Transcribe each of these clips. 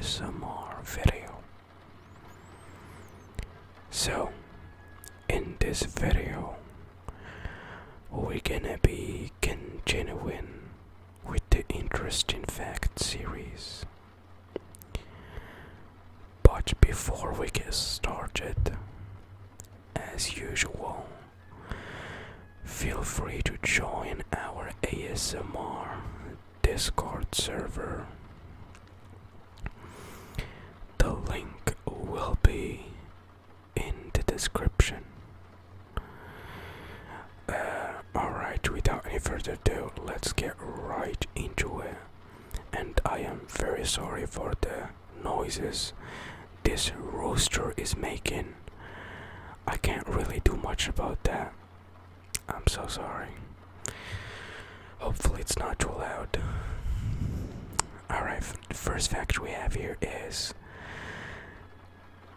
ASMR video. So, in this video, we're gonna be continuing with the Interesting Fact series. But before we get started, as usual, feel free to join our ASMR Discord server. The link will be in the description. Alright, without any further ado, let's get right into it. And I am very sorry for the noises this rooster is making. I can't really do much about that. I'm so sorry. Hopefully it's not too loud. Alright, the first fact we have here is,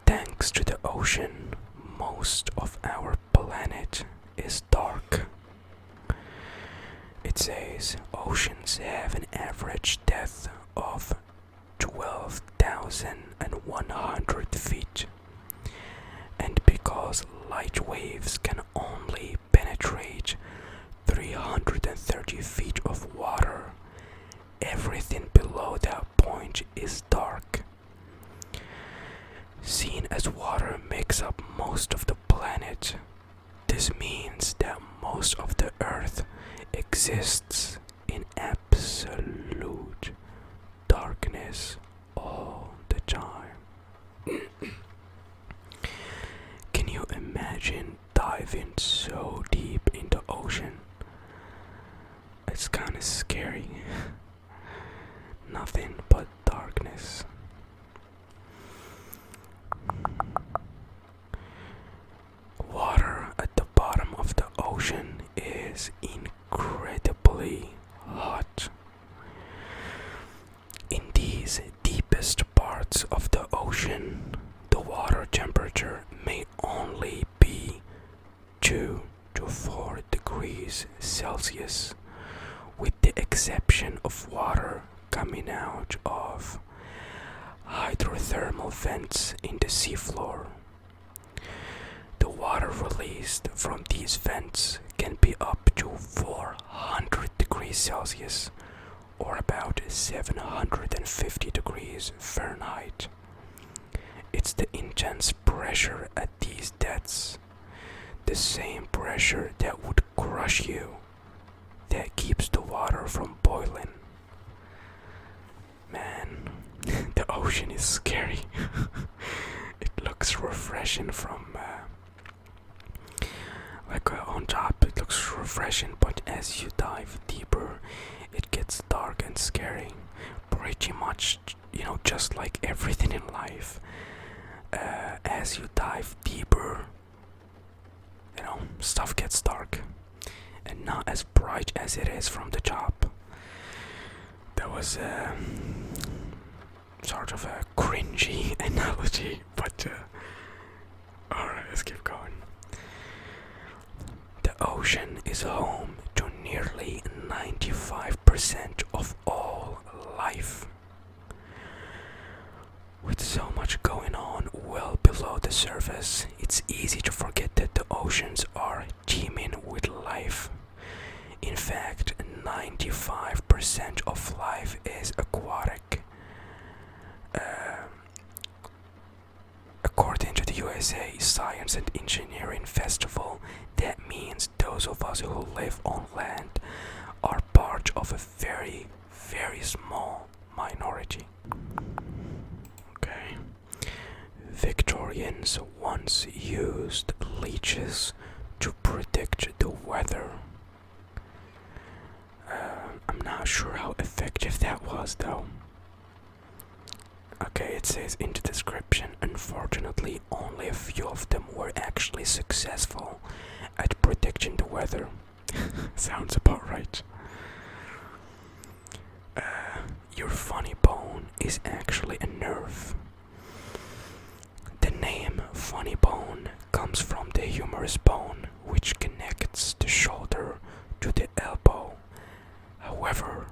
thanks to the ocean, most of our planet is dark. It says oceans have an average depth of 12,100 feet. And because light waves can only penetrate 330 feet of water, everything below that point is dark. Seen as water makes up most of the planet, this means that most of the Earth exists in absolute darkness all the time. Can you imagine diving so deep in the ocean? It's kind of scary. Nothing but darkness. Water at the bottom of the ocean is incredibly hot. In these deepest parts of the ocean, the water temperature may only be 2 to 4 degrees Celsius, with the exception of water coming out of hydrothermal vents in the seafloor. The water released from these vents can be up to 400 degrees Celsius, or about 750 degrees Fahrenheit. It's the intense pressure at these depths, the same pressure that would crush you, that keeps the water from boiling. Man, the ocean is scary. It looks refreshing from on top it looks refreshing, but as you dive deeper it gets dark and scary. Pretty much, just like everything in life, as you dive deeper, stuff gets dark and not as bright as it is from the top. That was sort of a cringy analogy, but alright, let's keep going. The ocean is home to nearly 95% of all life. With so much going on well below the surface, it's easy to forget that the oceans are teeming with life. In fact, 95% of life is aquatic. According to the USA Science and Engineering Festival, that means those of us who live on land are part of a very, very small minority. Okay. Victorians once used leeches to predict the weather. I'm not sure how effective that was, though. Okay, it says in the description, unfortunately only a few of them were actually successful at predicting the weather. Sounds about right. Your funny bone is actually a nerve. The name funny bone comes from the humerus bone, which connects the shoulder to the elbow. However,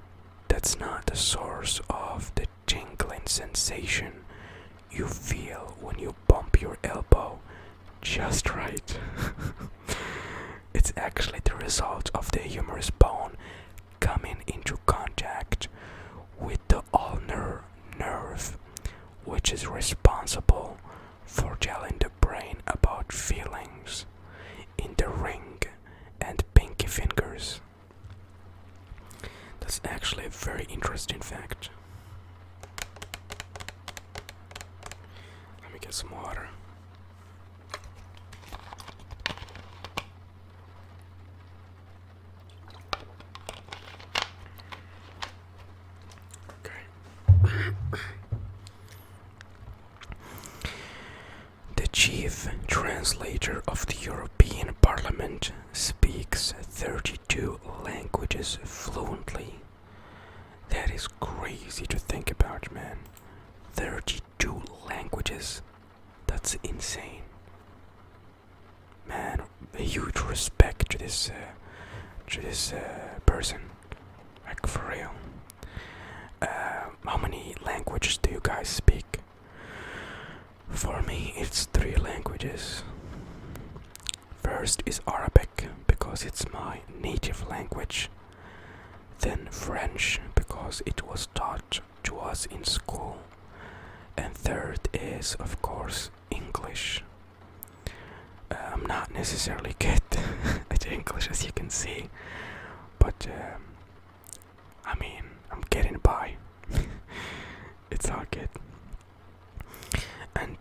that's not the source of the tingling sensation you feel when you bump your elbow just right. It's actually the result of the humerus bone coming into contact with the ulnar nerve, which is responsible for telling the brain about feelings in the ring and pinky fingers. That's actually a very interesting fact. Let me get some water. The chief translator of the European Parliament speaks 32 languages fluently. That is crazy to think about, man. 32 languages. That's insane. Man, a huge respect to this person. Like, for real. How many languages do you guys speak? For me, it's 3 languages. First is Arabic, because it's my native language. Then French, because it was taught to us in school. And third is, of course, English. I'm not necessarily good at English, as you can see, but I mean, I'm getting by. It's all good. And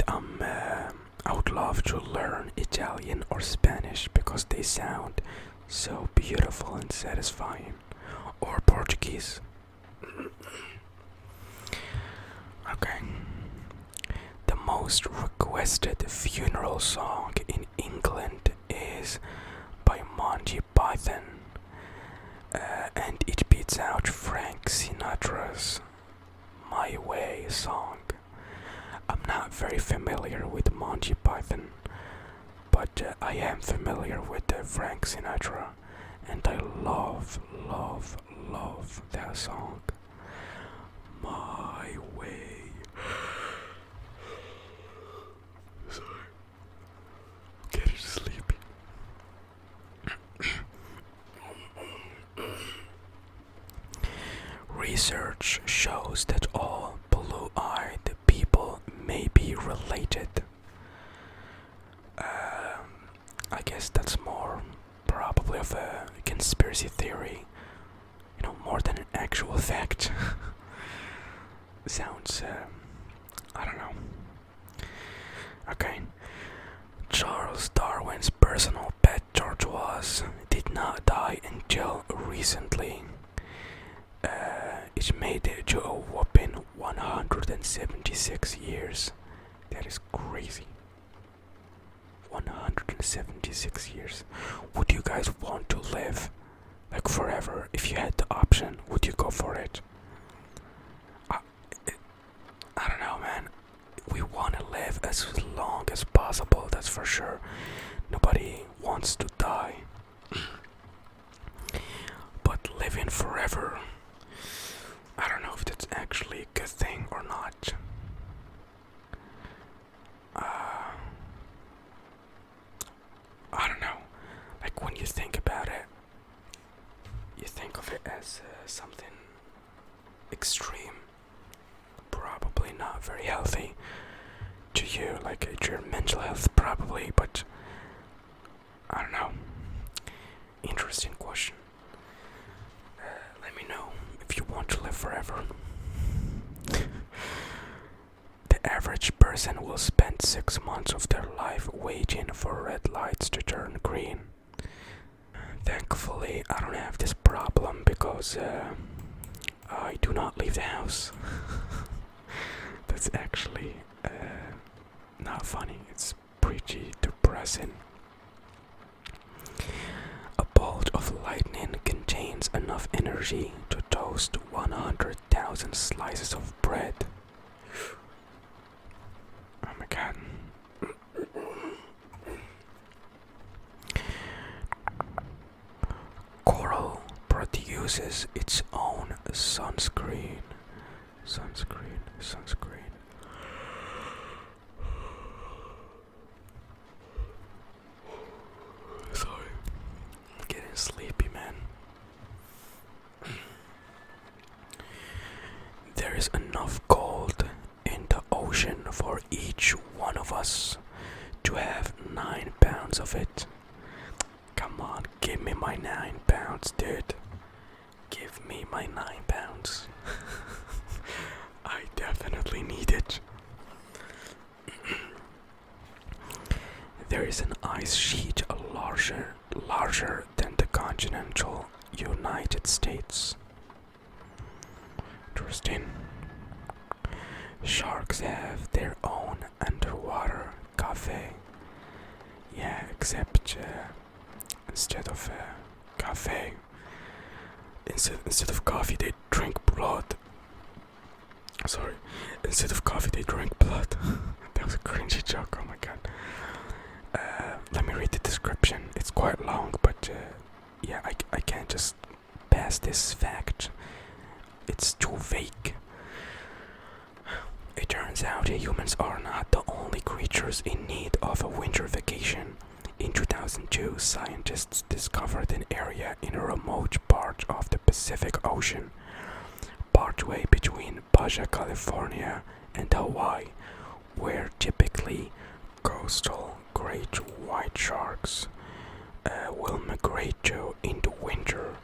I would love to learn Italian or Spanish because they sound so beautiful and satisfying. Or Portuguese. Okay. The most requested funeral song in England is by Monji and it beats out Frank Sinatra's My Way song. I'm not very familiar with Monty Python, but I am familiar with Frank Sinatra, and I love that song. My Way. Sorry. Getting sleepy. Research shows that all blue-eyed people may be related. I guess that's more probably of a conspiracy theory, more than an actual fact. Sounds, I don't know. Okay. Charles Darwin's personal pet tortoise did not die until recently. It made it to a whopping 176 years. That is crazy. 176 years. Would you guys want to live like forever if you had the option? Would you go for it? I don't know, man. We want to live as long as possible, that's for sure. Nobody wants to die. But living forever, I don't know if that's actually a good thing or not. I don't know. Like, when you think about it, you think of it as something extreme. Probably not very healthy to you, like to your mental health, probably, but I don't know. Interesting question. Let me know if you want to live forever. The average person will spend 6 months of their life waiting for red lights to turn green. Thankfully, I don't have this problem because I do not leave the house. That's actually not funny. It's pretty depressing. A bolt of lightning contains enough energy to toast 100,000 slices of bread. Oh my god. Coral produces its own sunscreen Sunscreen, sunscreen. Sorry. I'm getting sleepy, man. There is enough gold in the ocean for each one of us to have 9 pounds of it. Come on, give me my 9 pounds, dude. Give me my 9 pounds. I definitely need it. There is an ice sheet larger than the continental United States. Interesting. Sharks have their own underwater cafe. Yeah, except instead of cafe, instead of coffee they drink blood. Sorry, instead of coffee they drink blood. That was a cringy joke. Oh my god. Let me read the description. It's quite long, but yeah, I can't just pass this fact. It's too vague. It turns out humans are not the only creatures in need of a winter vacation. In 2002, scientists discovered an area in a remote part of the Pacific Ocean, partway between Baja California and Hawaii, where typically coastal great white sharks will migrate to in the winter.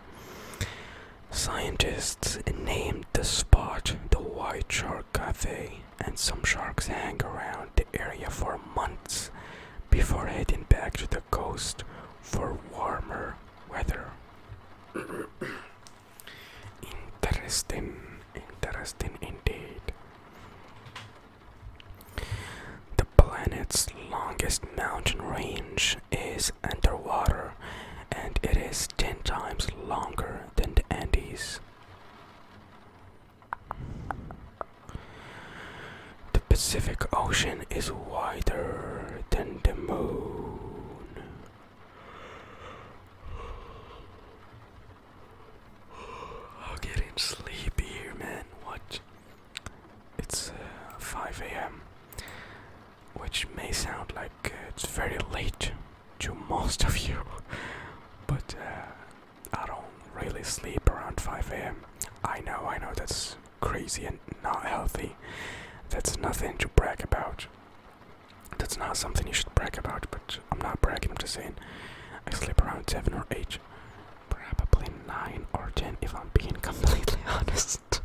Scientists named the spot the White Shark Cafe, and some sharks hang around the area for months before heading back to the coast for warmer weather. Interesting indeed. The planet's longest mountain range is underwater, and it is 10 times longer than the Andes. The Pacific Ocean is wider than the moon. I'm getting sleepy here, man. What? It's 5 a.m., which may sound like it's very late to most of you, but I don't really sleep around 5 a.m. I know that's crazy and not healthy. That's nothing to brag about. That's not something you should brag about, but I'm not bragging, I'm just saying I sleep around 7 or 8. Probably 9 or 10 if I'm being completely honest.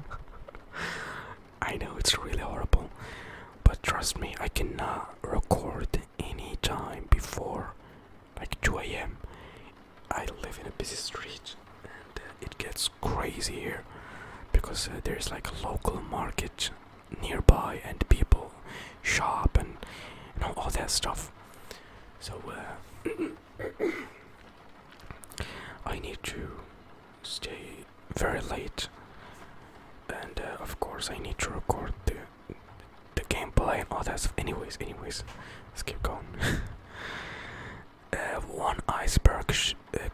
I know it's really horrible, but trust me, I cannot record any time before like 2 a.m. I live in a busy street and it gets crazy here because there's like a local market nearby and people shop and you know all that stuff. So I need to stay very late, and of course I need to record the gameplay and all that stuff. Anyways, let's keep going. One iceberg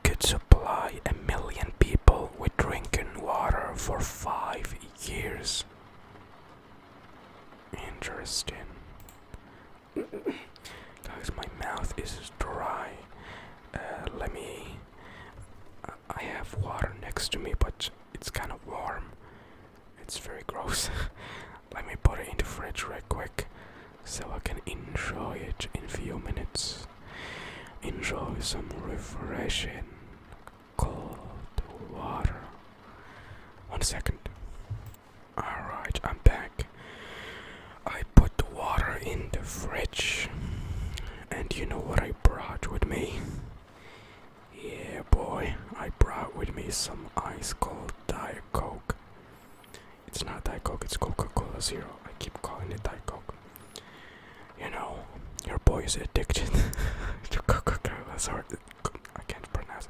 could supply 1 million people with drinking water for 5 years. Interesting. Guys, my mouth is dry. I have water next to me, but it's kind of warm. It's very gross. Let me put it in the fridge real quick so I can enjoy it in a few minutes. Enjoy some refreshing cold water. 1 second. Alright, I'm back. I put the water in the fridge, and you know what I brought with me? Yeah, boy, I brought with me some ice cold Diet Coke. It's not Diet Coke, it's Coca-Cola Zero. I keep calling it Diet Coke. You know, your boy is addicted to Coca-Cola. Sorry, I can't pronounce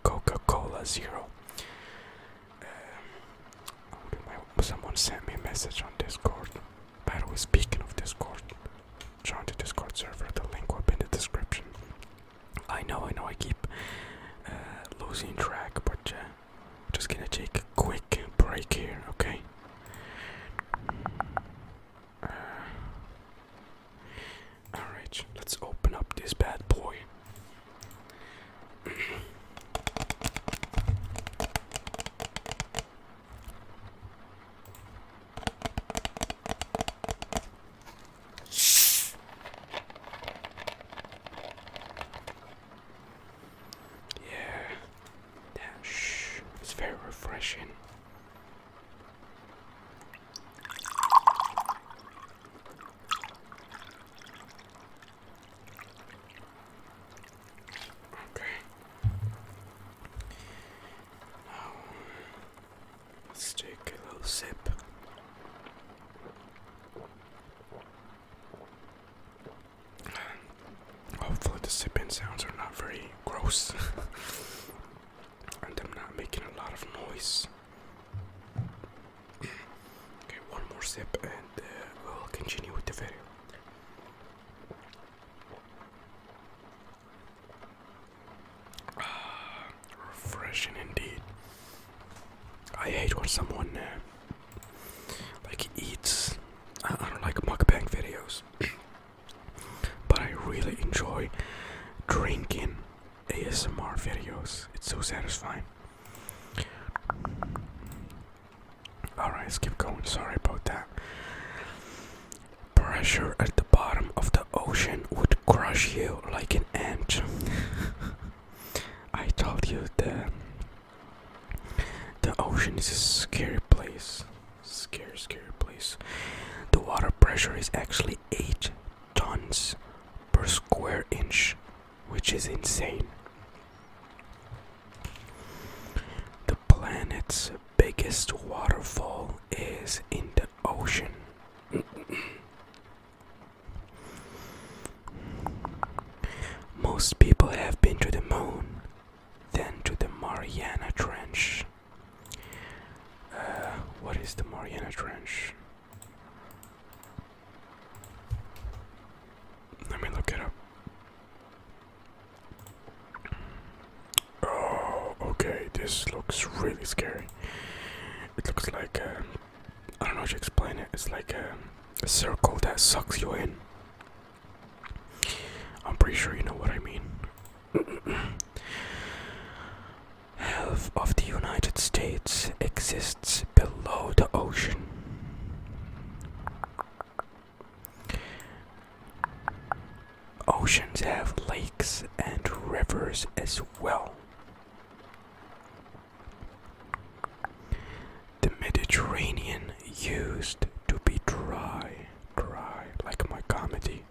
Coca-Cola Zero. Someone sent me a message on Discord. By the way, speaking of Discord, join the Discord server. The link will be in the description. I know, I keep losing track, but just gonna take a quick break here, okay? refreshing. Okay. Now, let's take a little sip. Hopefully the sipping sounds are not very gross. And I'm not making a lot of noise. Okay, one more sip and we'll continue with the video. Refreshing indeed. I hate when someone like eats. I don't like mukbang videos, but I really enjoy drinking ASMR videos. It's so satisfying. Alright, let's keep going. Sorry about that. Pressure at the bottom of the ocean would crush you like an ant. I told you the ocean is a scary place. Scary place. The water pressure is actually 8 tons per square inch, which is insane. The planet's biggest waterfall is in the ocean. Most people have been to the moon, then to the Mariana Trench. What is the Mariana Trench? Let me look it up. Oh, okay, this looks really scary. It looks like, I don't know how to explain it. It's like a circle that sucks you in. I'm pretty sure you know what I mean. Half of the United States exists below the ocean. Oceans have lakes and rivers as well. The Mediterranean used to be dry, like my comedy.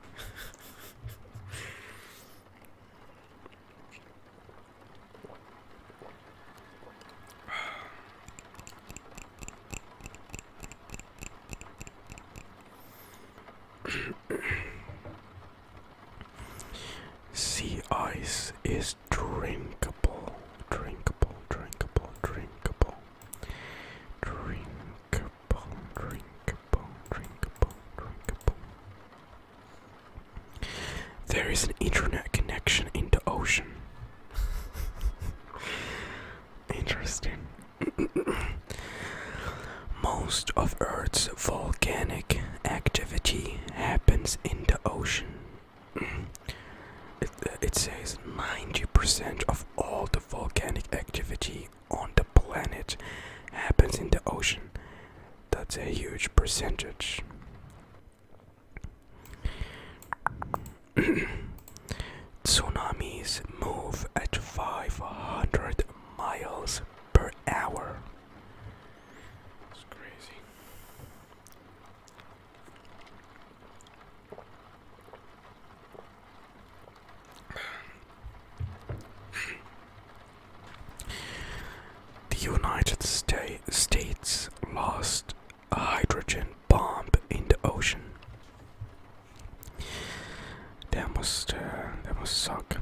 Sea ice is drinkable. There is an internet connection in the ocean. Interesting. Most of Earth's volcanic activity happens in the ocean. It says 90% of all the volcanic activity on the planet happens in the ocean. That's a huge percentage. Tsunamis move at 500 miles per hour. It's crazy. The United States lost a hydrogen bomb in the ocean. That must suck.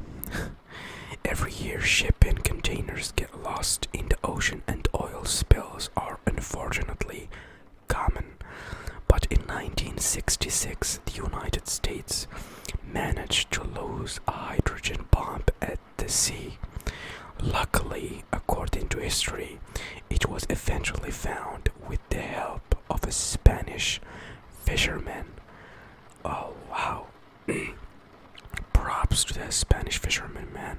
Every year shipping containers get lost in the ocean and oil spills are unfortunately common. But in 1966, the United States managed to lose a hydrogen bomb at the sea. Luckily, according to history, it was eventually found with the help of a Spanish fisherman. Oh wow. Props to that Spanish fisherman, man.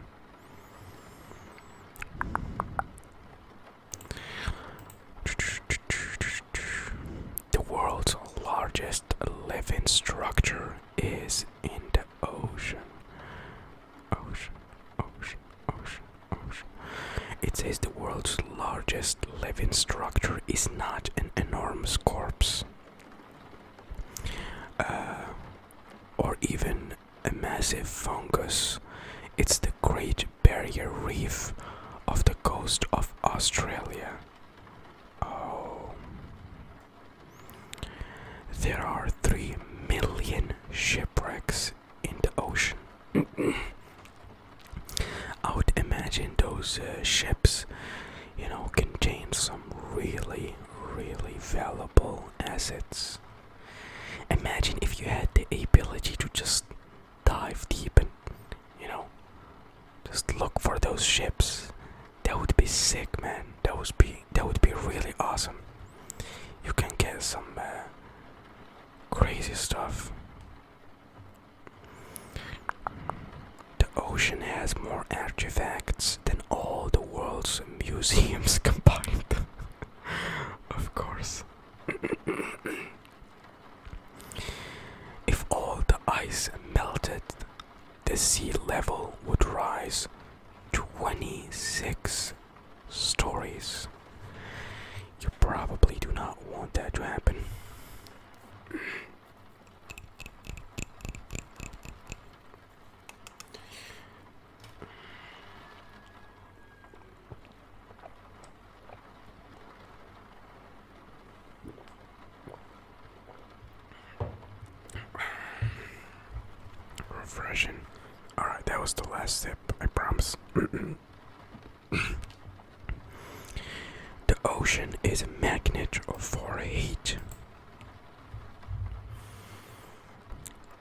The world's largest living structure is in the ocean. It says the world's largest living structure is not an enormous corpse, or even a massive fungus. It's the Great Barrier Reef of the coast of Australia. Oh. There are 3 million shipwrecks in the ocean. I would imagine those ships, contain some really, really valuable assets. Imagine if you had the ability to just dive deep and, just look for those ships. That would be sick, man. That would be really awesome. You can get some crazy stuff. The ocean has more artifacts than all the world's museums combined. Of course. If all the ice melted, the sea level would rise 26 stories. You probably do not want that to happen. Refreshing. Alright, that was the last sip, I promise. The ocean is a magnet for heat.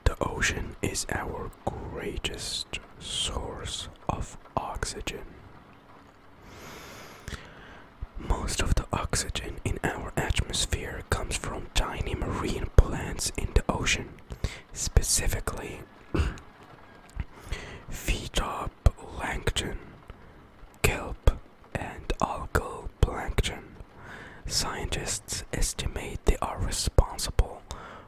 The ocean is our greatest source of oxygen. Most of the oxygen in our atmosphere comes from tiny marine plants in the ocean, specifically phytoplankton, kelp, and algal plankton. Scientists estimate they are responsible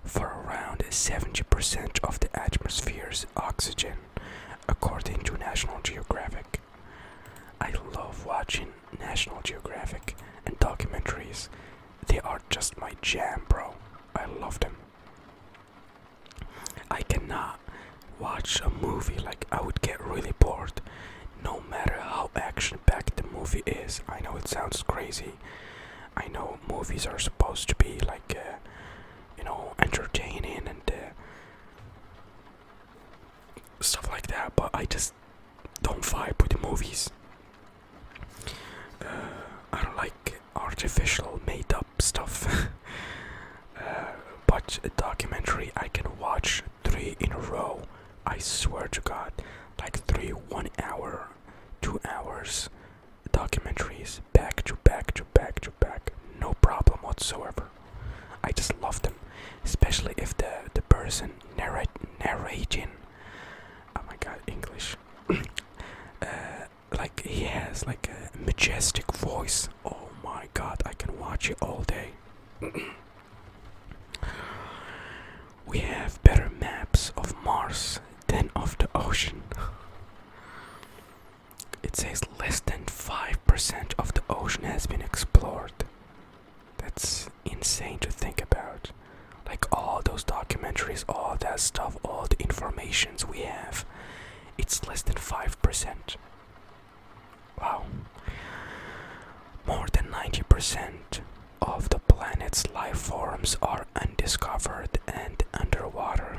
for around 70% of the atmosphere's oxygen, according to National Geographic. I love watching National Geographic and documentaries. They are just my jam, bro. I love them. I cannot watch a movie, like I would get really bored no matter how action-packed the movie is. I know it sounds crazy. I know movies are supposed to be like entertaining and stuff like that, but I just don't vibe with the movies. I don't like artificial made up stuff. But a documentary I can watch 3 in a row. I swear to God, like 3 1 hour, 2 hours documentaries back to back to back to back, no problem whatsoever. I just love them, especially if the person narrating, oh my God, English, like he has like a majestic voice. Oh my God, I can watch it all day. We have better maps of Mars than of the ocean. It says less than 5% of the ocean has been explored. That's insane to think about. Like all those documentaries, all that stuff, all the informations we have, it's less than 5%. Wow. More than 90% of the planet's life forms are undiscovered and underwater.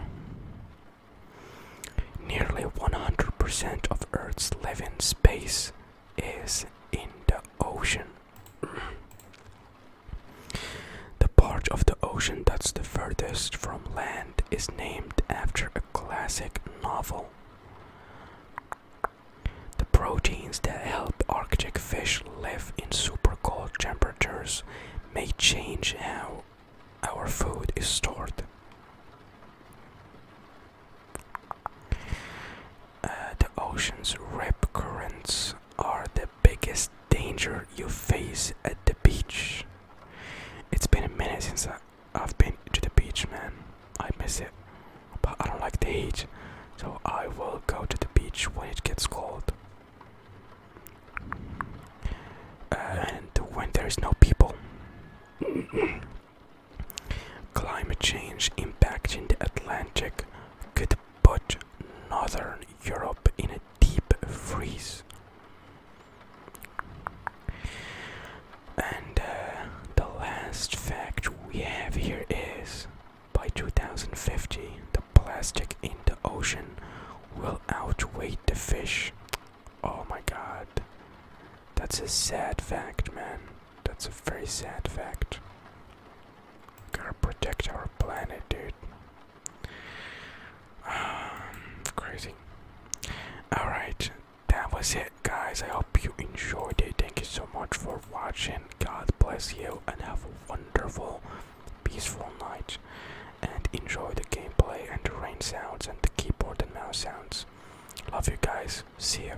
Nearly 100% of Earth's living space is in the ocean. The part of the ocean that's the furthest from land is named after a classic novel. The proteins that help Arctic fish live in super cold temperatures may change how our food is stored. The ocean's rip currents are the biggest danger you face at the beach. It's been a minute since I've been to the beach, man. I miss it, but I don't like the heat, so I will go to the beach when it gets cold. And when there's no people Climate change impacting the Atlantic could put northern Europe in a deep freeze. And the last fact we have here is, by 2050, the plastic in the ocean will outweigh the fish. Oh my god. That's a sad fact, man. That's a very sad fact. Gotta protect our planet, dude. Crazy. Alright, that was it, guys. I hope you enjoyed it. Thank you so much for watching. God bless you and have a wonderful, peaceful night. And enjoy the gameplay and the rain sounds and the keyboard and mouse sounds. Love you guys. See ya.